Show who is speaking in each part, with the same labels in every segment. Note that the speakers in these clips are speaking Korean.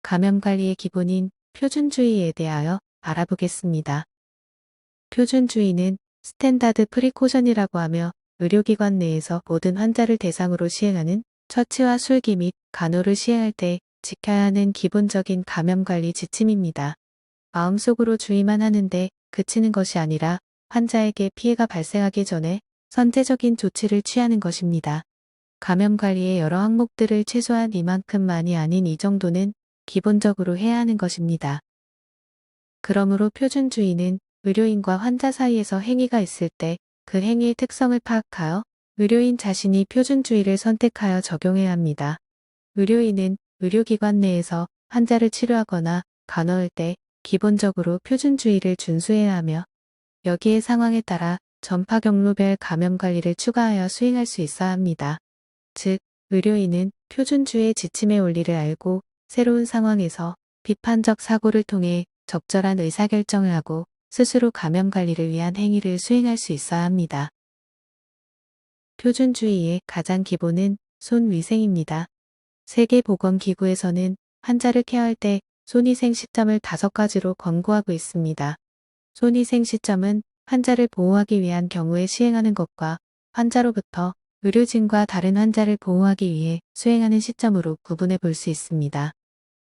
Speaker 1: 감염관리의 기본인 표준주의에 대하여 알아보겠습니다. 표준주의는 스탠다드 프리코션이라고 하며 의료기관 내에서 모든 환자를 대상으로 시행하는 처치와 술기 및 간호를 시행할 때 지켜야 하는 기본적인 감염관리 지침입니다. 마음속으로 주의만 하는데 그치는 것이 아니라 환자에게 피해가 발생하기 전에 선제적인 조치를 취하는 것입니다. 감염관리의 여러 항목들을 최소한 이만큼만이 아닌 이 정도는 기본적으로 해야 하는 것입니다. 그러므로 표준주의는 의료인과 환자 사이에서 행위가 있을 때 그 행위의 특성을 파악하여 의료인 자신이 표준주의를 선택하여 적용해야 합니다. 의료인은 의료기관 내에서 환자를 치료하거나 간호할 때 기본적으로 표준주의를 준수해야 하며 여기에 상황에 따라 전파 경로별 감염 관리를 추가하여 수행할 수 있어야 합니다. 즉, 의료인은 표준주의 지침의 원리를 알고 새로운 상황에서 비판적 사고를 통해 적절한 의사결정을 하고 스스로 감염 관리를 위한 행위를 수행할 수 있어야 합니다. 표준주의의 가장 기본은 손위생입니다. 세계보건기구에서는 환자를 케어할 때 손위생 시점을 5가지로 권고하고 있습니다. 손위생 시점은 환자를 보호하기 위한 경우에 시행하는 것과 환자로부터 의료진과 다른 환자를 보호하기 위해 수행하는 시점으로 구분해 볼 수 있습니다.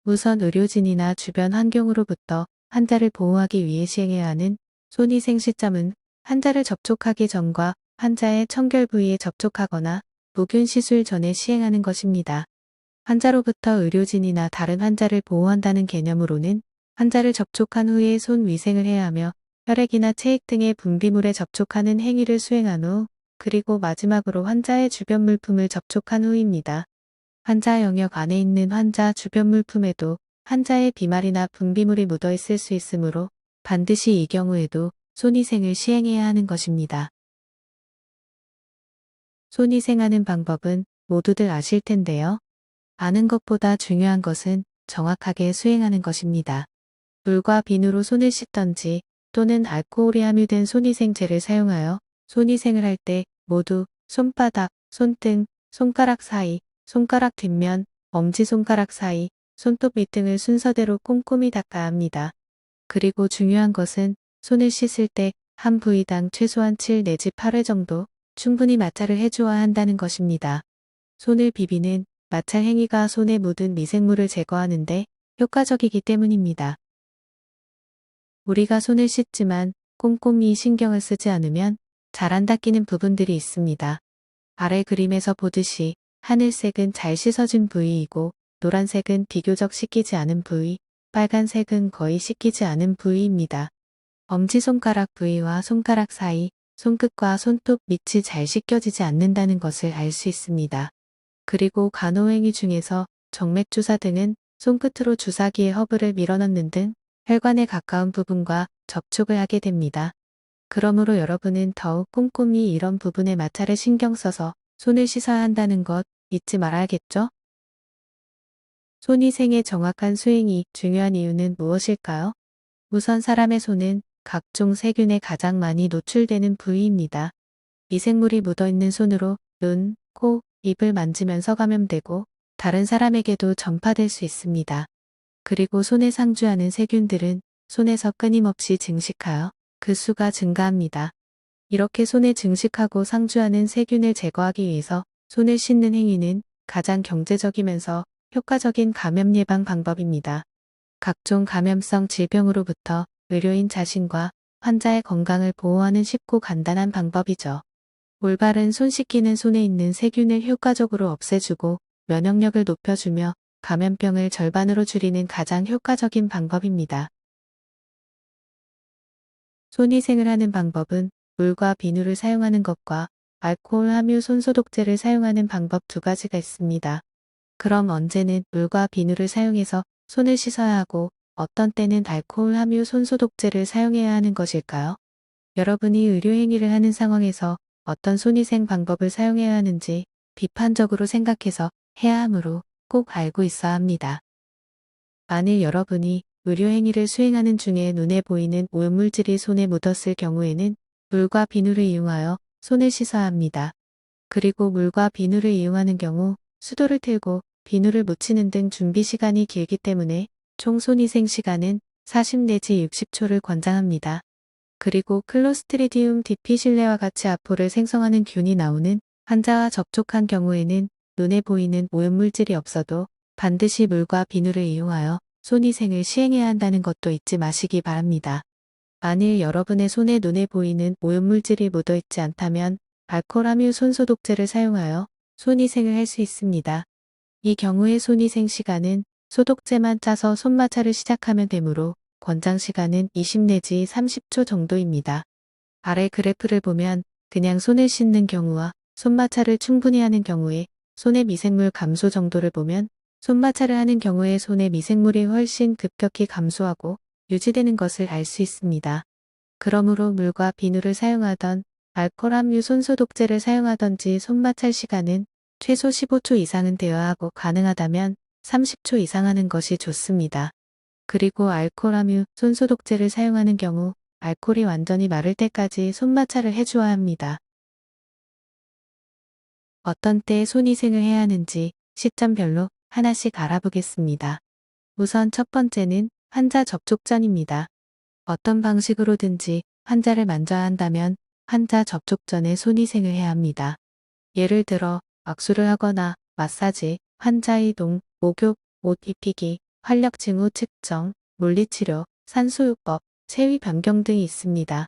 Speaker 1: 우선 의료진이나 주변 환경으로부터 환자를 보호하기 위해 시행해야 하는 손위생 시점은 환자를 접촉하기 전과 환자의 청결 부위에 접촉하거나 무균 시술 전에 시행하는 것입니다. 환자로부터 의료진이나 다른 환자를 보호한다는 개념으로는 환자를 접촉한 후에 손 위생을 해야 하며 혈액이나 체액 등의 분비물에 접촉하는 행위를 수행한 후 그리고 마지막으로 환자의 주변 물품을 접촉한 후입니다. 환자 영역 안에 있는 환자 주변 물품에도 환자의 비말이나 분비물이 묻어 있을 수 있으므로 반드시 이 경우에도 손위생을 시행해야 하는 것입니다. 손위생하는 방법은 모두들 아실 텐데요. 아는 것보다 중요한 것은 정확하게 수행하는 것입니다. 물과 비누로 손을 씻던지 또는 알코올이 함유된 손위생제를 사용하여 손위생을 할 때 모두 손바닥, 손등, 손가락 사이, 손가락 뒷면, 엄지손가락 사이, 손톱 밑 등을 순서대로 꼼꼼히 닦아야 합니다. 그리고 중요한 것은 손을 씻을 때 한 부위당 최소한 7 내지 8회 정도 충분히 마찰을 해주어야 한다는 것입니다. 손을 비비는 마찰 행위가 손에 묻은 미생물을 제거하는데 효과적이기 때문입니다. 우리가 손을 씻지만 꼼꼼히 신경을 쓰지 않으면 잘 안 닦이는 부분들이 있습니다. 아래 그림에서 보듯이 하늘색은 잘 씻어진 부위이고 노란색은 비교적 씻기지 않은 부위, 빨간색은 거의 씻기지 않은 부위입니다. 엄지손가락 부위와 손가락 사이, 손끝과 손톱 밑이 잘 씻겨지지 않는다는 것을 알 수 있습니다. 그리고 간호행위 중에서 정맥주사 등은 손끝으로 주사기에 허브를 밀어넣는 등 혈관에 가까운 부분과 접촉을 하게 됩니다. 그러므로 여러분은 더욱 꼼꼼히 이런 부분에 마찰을 신경 써서 손을 씻어야 한다는 것 잊지 말아야겠죠? 손위생의 정확한 수행이 중요한 이유는 무엇일까요? 우선 사람의 손은 각종 세균에 가장 많이 노출되는 부위입니다. 미생물이 묻어있는 손으로 눈, 코, 입을 만지면서 감염되고 다른 사람에게도 전파될 수 있습니다. 그리고 손에 상주하는 세균들은 손에서 끊임없이 증식하여 그 수가 증가합니다. 이렇게 손에 증식하고 상주하는 세균을 제거하기 위해서 손을 씻는 행위는 가장 경제적이면서 효과적인 감염 예방 방법입니다. 각종 감염성 질병으로부터 의료인 자신과 환자의 건강을 보호하는 쉽고 간단한 방법이죠. 올바른 손 씻기는 손에 있는 세균을 효과적으로 없애주고 면역력을 높여주며 감염병을 절반으로 줄이는 가장 효과적인 방법입니다. 손위생을 하는 방법은 물과 비누를 사용하는 것과 알코올 함유 손소독제를 사용하는 방법 2가지가 있습니다. 그럼 언제는 물과 비누를 사용해서 손을 씻어야 하고 어떤 때는 알코올 함유 손소독제를 사용해야 하는 것일까요? 여러분이 의료행위를 하는 상황에서 어떤 손위생 방법을 사용해야 하는지 비판적으로 생각해서 해야 하므로 꼭 알고 있어야 합니다. 만일 여러분이 의료행위를 수행하는 중에 눈에 보이는 오염물질이 손에 묻었을 경우에는 물과 비누를 이용하여 손을 씻어야 합니다. 그리고 물과 비누를 이용하는 경우 수도를 틀고 비누를 묻히는 등 준비 시간이 길기 때문에 총 손위생 시간은 40 내지 60초를 권장합니다. 그리고 클로스트리디움 디피실레와 같이 아포를 생성하는 균이 나오는 환자와 접촉한 경우에는 눈에 보이는 오염물질이 없어도 반드시 물과 비누를 이용하여 손위생을 시행해야 한다는 것도 잊지 마시기 바랍니다. 만일 여러분의 손에 눈에 보이는 오염물질이 묻어있지 않다면 알코올 함유 손소독제를 사용하여 손위생을 할 수 있습니다. 이 경우의 손위생 시간은 소독제만 짜서 손마찰을 시작하면 되므로 권장 시간은 20 내지 30초 정도입니다. 아래 그래프를 보면 그냥 손을 씻는 경우와 손마찰을 충분히 하는 경우에 손의 미생물 감소 정도를 보면 손마찰을 하는 경우에 손의 미생물이 훨씬 급격히 감소하고 유지되는 것을 알 수 있습니다. 그러므로 물과 비누를 사용하던 알코올 함유 손소독제를 사용하던지 손마찰 시간은 최소 15초 이상은 되어야 하고 가능하다면 30초 이상 하는 것이 좋습니다. 그리고 알코올 함유 손소독제를 사용하는 경우 알코올이 완전히 마를 때까지 손마찰을 해주어야 합니다. 어떤 때에 손위생을 해야 하는지 시점별로 하나씩 알아보겠습니다. 우선 첫 번째는 환자 접촉 전입니다. 어떤 방식으로든지 환자를 만져야 한다면 환자 접촉 전에 손위생을 해야 합니다. 예를 들어 악수를 하거나 마사지, 환자 이동, 목욕, 옷 입히기, 활력 징후 측정, 물리치료, 산소요법, 체위 변경 등이 있습니다.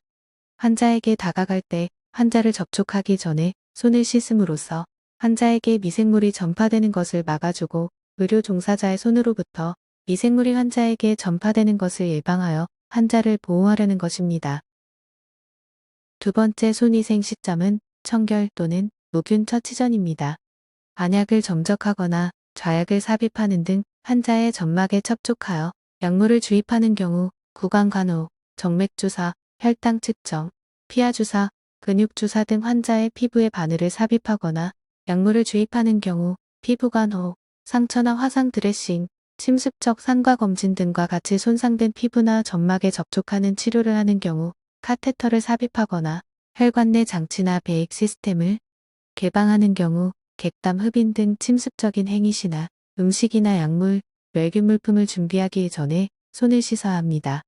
Speaker 1: 환자에게 다가갈 때 환자를 접촉하기 전에 손을 씻음으로써 환자에게 미생물이 전파되는 것을 막아주고 의료 종사자의 손으로부터 미생물이 환자에게 전파되는 것을 예방하여 환자를 보호하려는 것입니다. 두 번째 손위생 시점은 청결 또는 무균 처치 전입니다. 안약을 점적하거나 좌약을 삽입하는 등 환자의 점막에 접촉하여 약물을 주입하는 경우 구강간호, 정맥주사, 혈당 측정, 피하주사, 근육주사 등 환자의 피부에 바늘을 삽입하거나 약물을 주입하는 경우 피부간호, 상처나 화상 드레싱, 침습적 산과 검진 등과 같이 손상된 피부나 점막에 접촉하는 치료를 하는 경우 카테터를 삽입하거나 혈관 내 장치나 배액 시스템을 개방하는 경우 객담 흡인 등 침습적인 행위 시나 음식이나 약물, 멸균 물품을 준비하기 전에 손을 씻어야 합니다.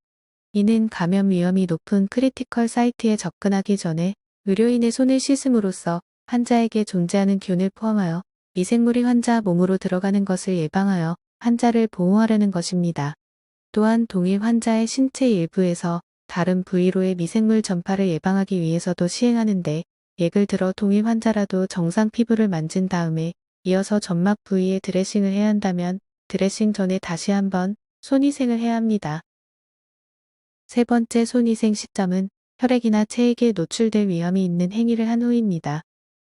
Speaker 1: 이는 감염 위험이 높은 크리티컬 사이트에 접근하기 전에 의료인의 손을 씻음으로써 환자에게 존재하는 균을 포함하여 미생물이 환자 몸으로 들어가는 것을 예방하여 환자를 보호하려는 것입니다. 또한 동일 환자의 신체 일부에서 다른 부위로의 미생물 전파를 예방하기 위해서도 시행하는데 예를 들어 동일 환자라도 정상 피부를 만진 다음에 이어서 점막 부위에 드레싱을 해야 한다면 드레싱 전에 다시 한번 손위생을 해야 합니다. 세 번째 손위생 시점은 혈액이나 체액에 노출될 위험이 있는 행위를 한 후입니다.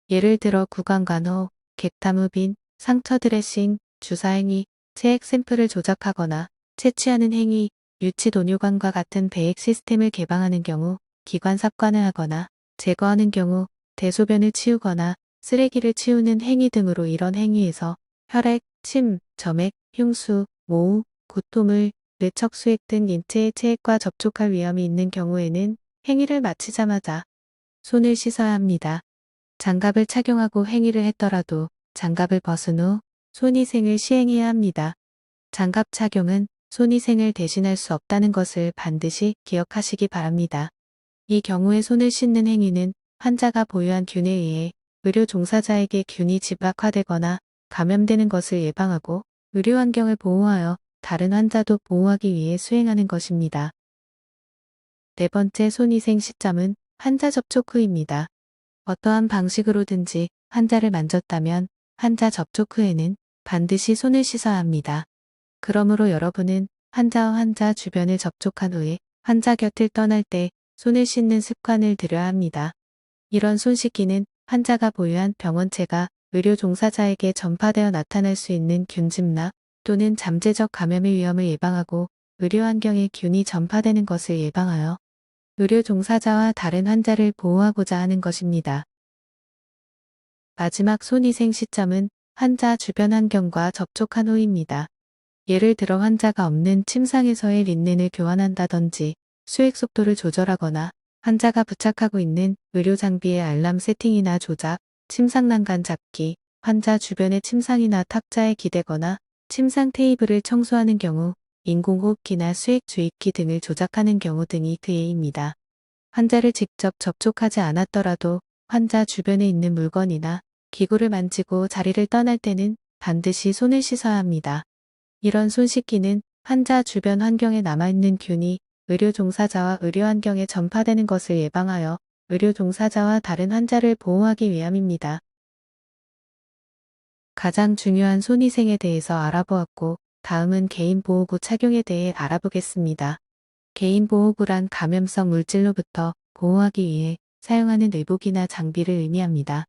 Speaker 1: 예를 들어 구강간호, 객담 흡인, 상처 드레싱, 주사 행위, 체액 샘플을 조작하거나 채취하는 행위, 유치 도뇨관과 같은 배액 시스템을 개방하는 경우, 기관 삽관을 하거나 제거하는 경우, 대소변을 치우거나 쓰레기를 치우는 행위 등으로 이런 행위에서 혈액, 침, 점액, 흉수, 모우, 구토물, 뇌척수액 등 인체의 체액과 접촉할 위험이 있는 경우에는 행위를 마치자마자 손을 씻어야 합니다. 장갑을 착용하고 행위를 했더라도 장갑을 벗은 후 손위생을 시행해야 합니다. 장갑 착용은 손위생을 대신할 수 없다는 것을 반드시 기억하시기 바랍니다. 이 경우에 손을 씻는 행위는 환자가 보유한 균에 의해 의료 종사자에게 균이 집약화되거나 감염되는 것을 예방하고 의료 환경을 보호하여 다른 환자도 보호하기 위해 수행하는 것입니다. 네 번째 손위생 시점은 환자 접촉 후입니다. 어떠한 방식으로든지 환자를 만졌다면 환자 접촉 후에는 반드시 손을 씻어야 합니다. 그러므로 여러분은 환자와 환자 주변을 접촉한 후에 환자 곁을 떠날 때 손을 씻는 습관을 들여야 합니다. 이런 손 씻기는 환자가 보유한 병원체가 의료 종사자에게 전파되어 나타날 수 있는 균집납 또는 잠재적 감염의 위험을 예방하고 의료 환경에 균이 전파되는 것을 예방하여 의료 종사자와 다른 환자를 보호하고자 하는 것입니다. 마지막 손위생 시점은 환자 주변 환경과 접촉한 후입니다. 예를 들어 환자가 없는 침상에서의 린넨을 교환한다든지 수액 속도를 조절하거나 환자가 부착하고 있는 의료 장비의 알람 세팅이나 조작, 침상 난간 잡기, 환자 주변의 침상이나 탁자에 기대거나 침상 테이블을 청소하는 경우, 인공호흡기나 수액 주입기 등을 조작하는 경우 등이 그 예입니다. 환자를 직접 접촉하지 않았더라도 환자 주변에 있는 물건이나 기구를 만지고 자리를 떠날 때는 반드시 손을 씻어야 합니다. 이런 손 씻기는 환자 주변 환경에 남아있는 균이 의료 종사자와 의료 환경에 전파되는 것을 예방하여 의료 종사자와 다른 환자를 보호하기 위함입니다. 가장 중요한 손위생에 대해서 알아보았고, 다음은 개인보호구 착용에 대해 알아보겠습니다. 개인보호구란 감염성 물질로부터 보호하기 위해 사용하는 의복이나 장비를 의미합니다.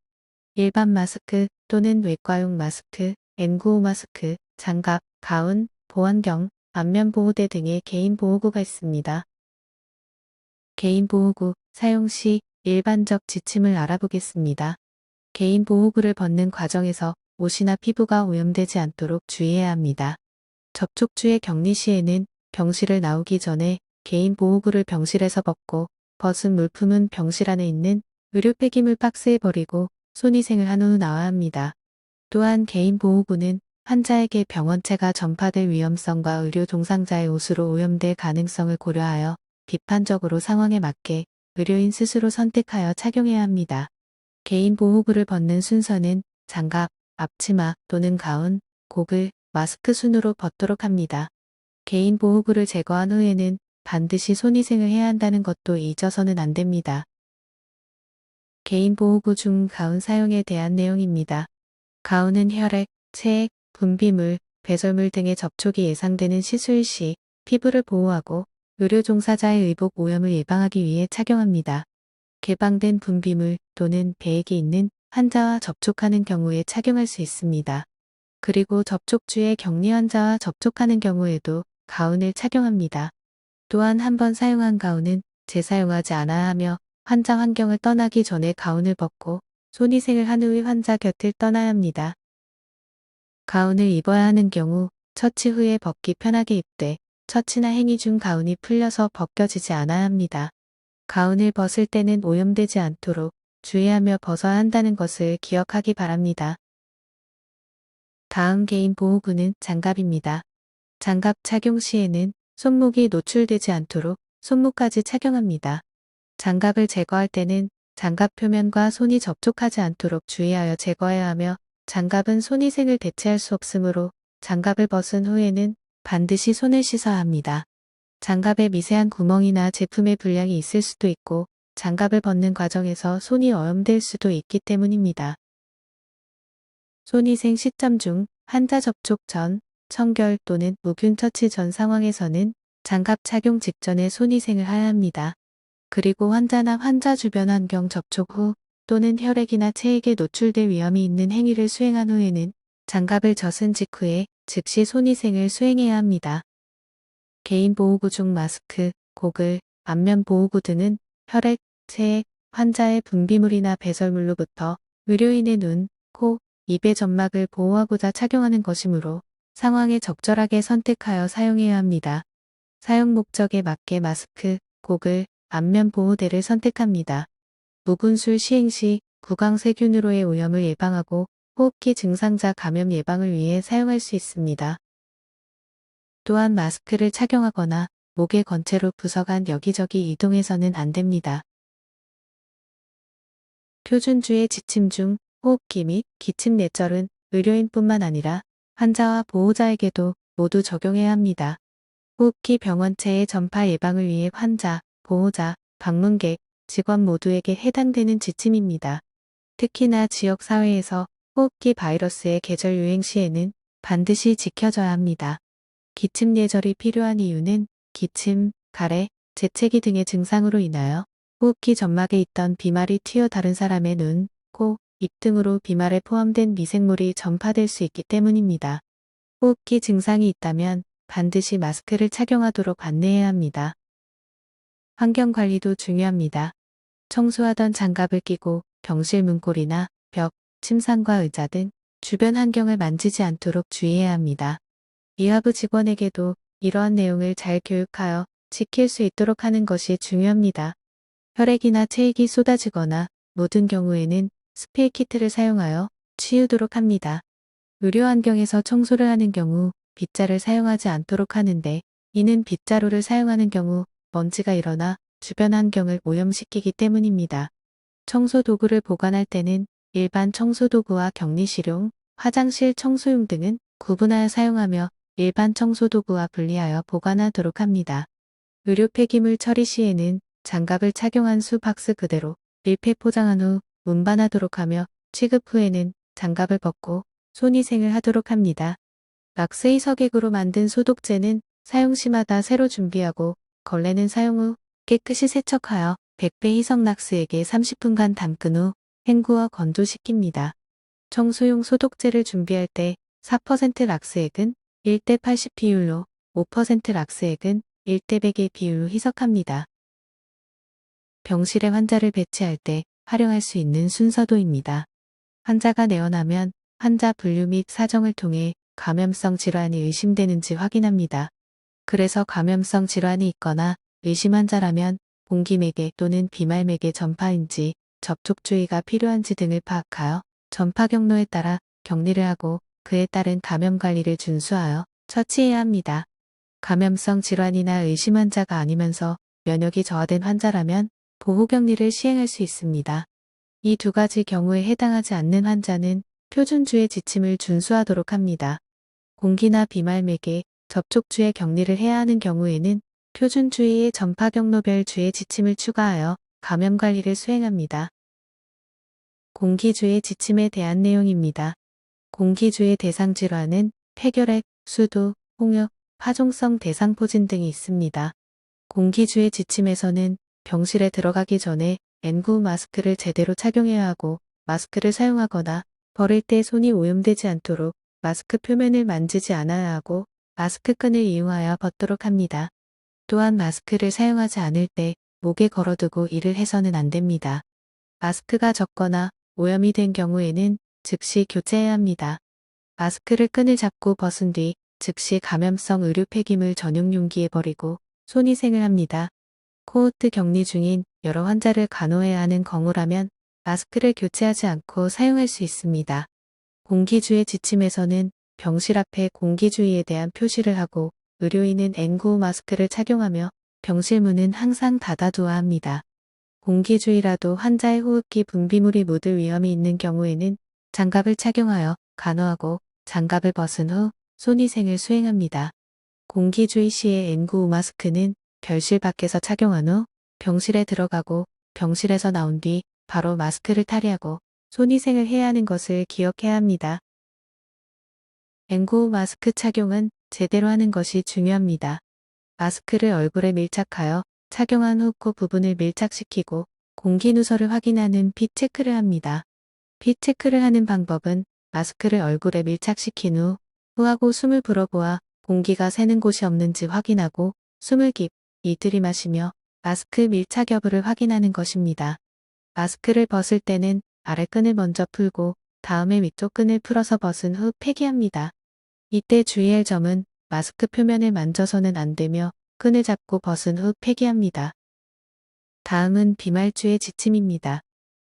Speaker 1: 일반 마스크 또는 외과용 마스크, N95 마스크, 장갑, 가운, 보안경, 안면보호대 등의 개인보호구가 있습니다. 개인보호구 사용 시 일반적 지침을 알아보겠습니다. 개인보호구를 벗는 과정에서 옷이나 피부가 오염되지 않도록 주의해야 합니다. 접촉주의 격리 시에는 병실을 나오기 전에 개인보호구를 병실에서 벗고 벗은 물품은 병실 안에 있는 의료 폐기물 박스에 버리고 손위생을 한 후 나와야 합니다. 또한 개인보호구는 환자에게 병원체가 전파될 위험성과 의료 종사자의 옷으로 오염될 가능성을 고려하여 비판적으로 상황에 맞게 의료인 스스로 선택하여 착용해야 합니다. 개인보호구를 벗는 순서는 장갑, 앞치마 또는 가운, 고글, 마스크 순으로 벗도록 합니다. 개인보호구를 제거한 후에는 반드시 손위생을 해야 한다는 것도 잊어서는 안 됩니다. 개인보호구 중 가운 사용에 대한 내용입니다. 가운은 혈액, 체액, 분비물, 배설물 등의 접촉이 예상되는 시술 시 피부를 보호하고 의료 종사자의 의복 오염을 예방하기 위해 착용합니다. 개방된 분비물 또는 배액이 있는 환자와 접촉하는 경우에 착용할 수 있습니다. 그리고 접촉주의 격리 환자와 접촉하는 경우에도 가운을 착용합니다. 또한 한 번 사용한 가운은 재사용하지 않아야 하며 환자 환경을 떠나기 전에 가운을 벗고 손위생을 한 후에 환자 곁을 떠나야 합니다. 가운을 입어야 하는 경우 처치 후에 벗기 편하게 입되 처치나 행위 중 가운이 풀려서 벗겨지지 않아야 합니다. 가운을 벗을 때는 오염되지 않도록 주의하며 벗어야 한다는 것을 기억하기 바랍니다. 다음 개인보호구는 장갑입니다. 장갑 착용 시에는 손목이 노출되지 않도록 손목까지 착용합니다. 장갑을 제거할 때는 장갑 표면과 손이 접촉하지 않도록 주의하여 제거해야 하며 장갑은 손위생을 대체할 수 없으므로 장갑을 벗은 후에는 반드시 손을 씻어야 합니다. 장갑에 미세한 구멍이나 제품의 불량이 있을 수도 있고 장갑을 벗는 과정에서 손이 오염될 수도 있기 때문입니다. 손위생 시점 중 환자 접촉 전, 청결 또는 무균 처치 전 상황에서는 장갑 착용 직전에 손위생을 해야 합니다. 그리고 환자나 환자 주변 환경 접촉 후 또는 혈액이나 체액에 노출될 위험이 있는 행위를 수행한 후에는 장갑을 벗은 직후에 즉시 손위생을 수행해야 합니다. 개인보호구 중 마스크, 고글, 안면보호구 등은 혈액, 체액, 환자의 분비물이나 배설물로부터 의료인의 눈, 코, 입의 점막을 보호하고자 착용하는 것이므로 상황에 적절하게 선택하여 사용해야 합니다. 사용 목적에 맞게 마스크, 고글, 안면보호대를 선택합니다. 무군술 시행 시 구강세균으로의 오염을 예방하고 호흡기 증상자 감염 예방을 위해 사용할 수 있습니다. 또한 마스크를 착용하거나 목에 건채로 부서간 여기저기 이동해서는 안 됩니다. 표준주의 지침 중 호흡기 및 기침 뇌절은 의료인뿐만 아니라 환자와 보호자에게도 모두 적용해야 합니다. 호흡기 병원체의 전파 예방을 위해 환자, 보호자, 방문객, 직원 모두에게 해당되는 지침입니다. 특히나 지역사회에서 호흡기 바이러스의 계절 유행 시에는 반드시 지켜져야 합니다. 기침 뇌절이 필요한 이유는 기침, 가래, 재채기 등의 증상으로 인하여 호흡기 점막에 있던 비말이 튀어 다른 사람의 눈, 코, 입 등으로 비말에 포함된 미생물이 전파될 수 있기 때문입니다. 호흡기 증상이 있다면 반드시 마스크를 착용하도록 안내해야 합니다. 환경관리도 중요합니다. 청소하던 장갑을 끼고 병실 문고리나 벽, 침상과 의자 등 주변 환경을 만지지 않도록 주의해야 합니다. 의학부 직원에게도 이러한 내용을 잘 교육하여 지킬 수 있도록 하는 것이 중요합니다. 혈액이나 체액이 쏟아지거나 묻은 경우에는 스프레이 키트를 사용하여 치우도록 합니다. 의료 환경에서 청소를 하는 경우 빗자를 사용하지 않도록 하는데, 이는 빗자루를 사용하는 경우 먼지가 일어나 주변 환경을 오염시키기 때문입니다. 청소 도구를 보관할 때는 일반 청소도구와 격리실용, 화장실 청소용 등은 구분하여 사용하며 일반 청소도구와 분리하여 보관하도록 합니다. 의료 폐기물 처리 시에는 장갑을 착용한 수 박스 그대로 밀폐 포장한 후 운반하도록 하며, 취급 후에는 장갑을 벗고 손위생을 하도록 합니다. 락스의 서객으로 만든 소독제는 사용 시마다 새로 준비하고, 걸레는 사용 후 깨끗이 세척하여 100배 희석 락스액에 30분간 담근 후 헹구어 건조시킵니다. 청소용 소독제를 준비할 때 4% 락스액은 1대 80 비율로, 5% 락스액은 1대 100의 비율로 희석합니다. 병실에 환자를 배치할 때 활용할 수 있는 순서도입니다. 환자가 내원하면 환자 분류 및 사정을 통해 감염성 질환이 의심되는지 확인합니다. 그래서 감염성 질환이 있거나 의심 환자라면 공기매개 또는 비말매개 전파인지, 접촉 주의가 필요한지 등을 파악하여 전파 경로에 따라 격리를 하고 그에 따른 감염 관리를 준수하여 처치해야 합니다. 감염성 질환이나 의심 환자가 아니면서 면역이 저하된 환자라면 보호격리를 시행할 수 있습니다. 이 두 가지 경우에 해당하지 않는 환자는 표준주의 지침을 준수하도록 합니다. 공기나 비말매개, 접촉주의 격리를 해야 하는 경우에는 표준주의의 전파 경로별 주의 지침을 추가하여 감염관리를 수행합니다. 공기주의 지침에 대한 내용입니다. 공기주의 대상 질환은 폐결핵, 수도, 홍역, 파종성 대상포진 등이 있습니다. 공기주의 지침에서는 병실에 들어가기 전에 N95 마스크를 제대로 착용해야 하고, 마스크를 사용하거나 버릴 때 손이 오염되지 않도록 마스크 표면을 만지지 않아야 하고, 마스크 끈을 이용하여 벗도록 합니다. 또한 마스크를 사용하지 않을 때 목에 걸어두고 일을 해서는 안 됩니다. 마스크가 젖거나 오염이 된 경우에는 즉시 교체해야 합니다. 마스크를 끈을 잡고 벗은 뒤 즉시 감염성 의료 폐기물 전용 용기에 버리고 손위생을 합니다. 코호트 격리 중인 여러 환자를 간호해야 하는 경우라면 마스크를 교체하지 않고 사용할 수 있습니다. 공기주의 지침에서는 병실 앞에 공기주의에 대한 표시를 하고, 의료인은 N95 마스크를 착용하며 병실 문은 항상 닫아두어야 합니다. 공기주의라도 환자의 호흡기 분비물이 묻을 위험이 있는 경우에는 장갑을 착용하여 간호하고, 장갑을 벗은 후 손위생을 수행합니다. 공기주의 시에 N95 마스크는 별실 밖에서 착용한 후 병실에 들어가고, 병실에서 나온 뒤 바로 마스크를 탈의하고 손위생을 해야 하는 것을 기억해야 합니다. N95 마스크 착용은 제대로 하는 것이 중요합니다. 마스크를 얼굴에 밀착하여 착용한 후 코 부분을 밀착시키고 공기 누설을 확인하는 핏 체크를 합니다. 핏 체크를 하는 방법은 마스크를 얼굴에 밀착시킨 후 후하고 숨을 불어보아 공기가 새는 곳이 없는지 확인하고, 숨을 깊이 들이마시며 마스크 밀착 여부를 확인하는 것입니다. 마스크를 벗을 때는 아래끈을 먼저 풀고 다음에 위쪽 끈을 풀어서 벗은 후 폐기합니다. 이때 주의할 점은 마스크 표면을 만져서는 안 되며 끈을 잡고 벗은 후 폐기합니다. 다음은 비말주의 지침입니다.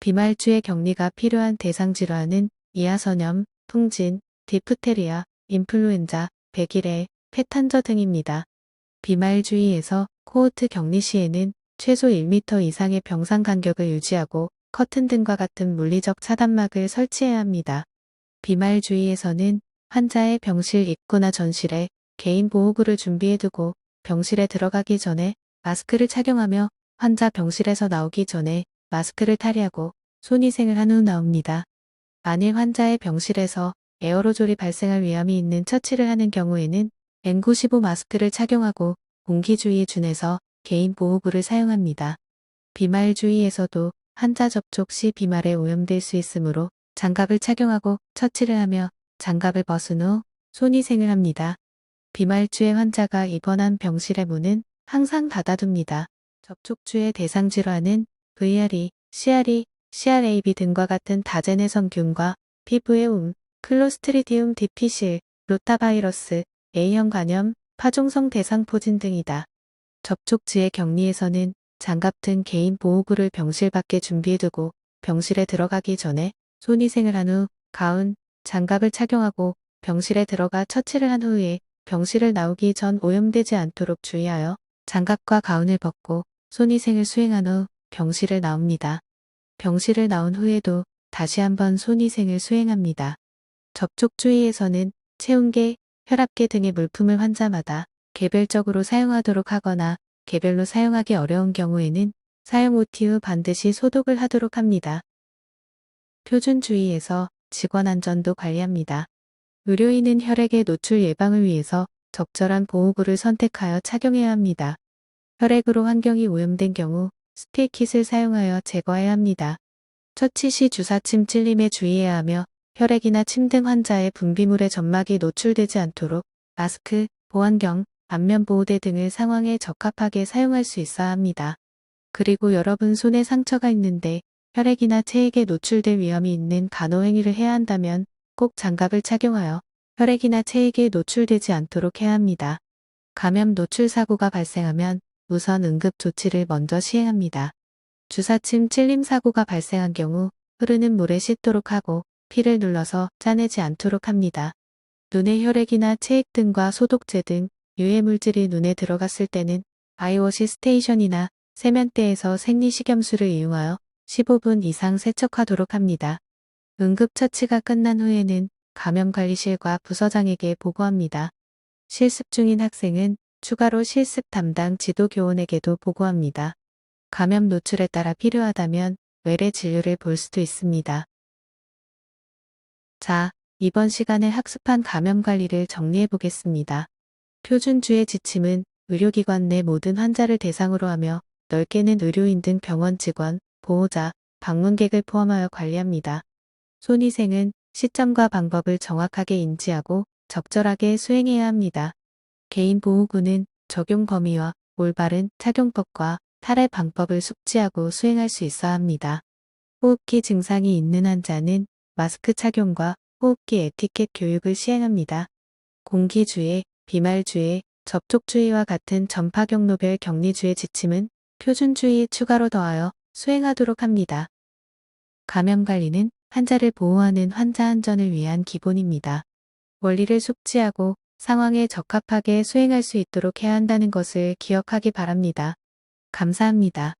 Speaker 1: 비말주의 격리가 필요한 대상 질환은 이하선염, 풍진, 디프테리아, 인플루엔자, 백일해, 폐탄저 등입니다. 비말주의에서 코호트 격리 시에는 최소 1m 이상의 병상 간격을 유지하고 커튼 등과 같은 물리적 차단막을 설치해야 합니다. 비말주의에서는 환자의 병실 입구나 전실에 개인 보호구를 준비해두고 병실에 들어가기 전에 마스크를 착용하며 환자 병실에서 나오기 전에 마스크를 탈의하고 손위생을 한 후 나옵니다. 만일 환자의 병실에서 에어로졸이 발생할 위험이 있는 처치를 하는 경우에는 N95 마스크를 착용하고 공기주의에 준해서 개인 보호구를 사용합니다. 비말주의에서도 환자 접촉 시 비말에 오염될 수 있으므로 장갑을 착용하고 처치를 하며 장갑을 벗은 후 손위생을 합니다. 비말주의 환자가 입원한 병실의 문은 항상 닫아둡니다. 접촉주의 대상 질환은 VRE, CRE, CRAB 등과 같은 다제내성균과 피부의 클로스트리디움 디피실, 로타바이러스, A형 간염, 파종성 대상포진 등이다. 접촉지의 격리에서는 장갑 등 개인 보호구를 병실 밖에 준비해두고 병실에 들어가기 전에 손위생을 한 후 가운, 장갑을 착용하고 병실에 들어가 처치를 한 후에 병실을 나오기 전 오염되지 않도록 주의하여 장갑과 가운을 벗고 손위생을 수행한 후 병실을 나옵니다. 병실을 나온 후에도 다시 한번 손위생을 수행합니다. 접촉 주의에서는 체온계, 혈압계 등의 물품을 환자마다 개별적으로 사용하도록 하거나 개별로 사용하기 어려운 경우에는 사용 후 반드시 소독을 하도록 합니다. 표준 주의에서 직원 안전도 관리합니다. 의료인은 혈액의 노출 예방을 위해서 적절한 보호구를 선택하여 착용해야 합니다. 혈액으로 환경이 오염된 경우 스테이킷을 사용하여 제거해야 합니다. 처치 시 주사침 찔림에 주의해야 하며 혈액이나 침 등 환자의 분비물에 점막이 노출되지 않도록 마스크, 보안경, 안면보호대 등을 상황에 적합하게 사용할 수 있어야 합니다. 그리고 여러분 손에 상처가 있는데 혈액이나 체액에 노출될 위험이 있는 간호행위를 해야 한다면 꼭 장갑을 착용하여 혈액이나 체액에 노출되지 않도록 해야 합니다. 감염 노출 사고가 발생하면 우선 응급 조치를 먼저 시행합니다. 주사침 찔림 사고가 발생한 경우 흐르는 물에 씻도록 하고 피를 눌러서 짜내지 않도록 합니다. 눈의 혈액이나 체액 등과 소독제 등 유해 물질이 눈에 들어갔을 때는 아이워시 스테이션이나 세면대에서 생리식염수를 이용하여 15분 이상 세척하도록 합니다. 응급처치가 끝난 후에는 감염관리실과 부서장에게 보고합니다. 실습 중인 학생은 추가로 실습 담당 지도교원에게도 보고합니다. 감염 노출에 따라 필요하다면 외래 진료를 볼 수도 있습니다. 자, 이번 시간에 학습한 감염 관리를 정리해 보겠습니다. 표준주의 지침은 의료기관 내 모든 환자를 대상으로 하며 넓게는 의료인 등 병원 직원, 보호자, 방문객을 포함하여 관리합니다. 손위생은 시점과 방법을 정확하게 인지하고 적절하게 수행해야 합니다. 개인보호구는 적용 범위와 올바른 착용법과 탈의 방법을 숙지하고 수행할 수 있어야 합니다. 호흡기 증상이 있는 환자는 마스크 착용과 호흡기 에티켓 교육을 시행합니다. 공기주의, 비말주의, 접촉주의와 같은 전파 경로별 격리주의 지침은 표준주의에 추가로 더하여 수행하도록 합니다. 감염관리는 환자를 보호하는 환자 안전을 위한 기본입니다. 원리를 숙지하고 상황에 적합하게 수행할 수 있도록 해야 한다는 것을 기억하기 바랍니다. 감사합니다.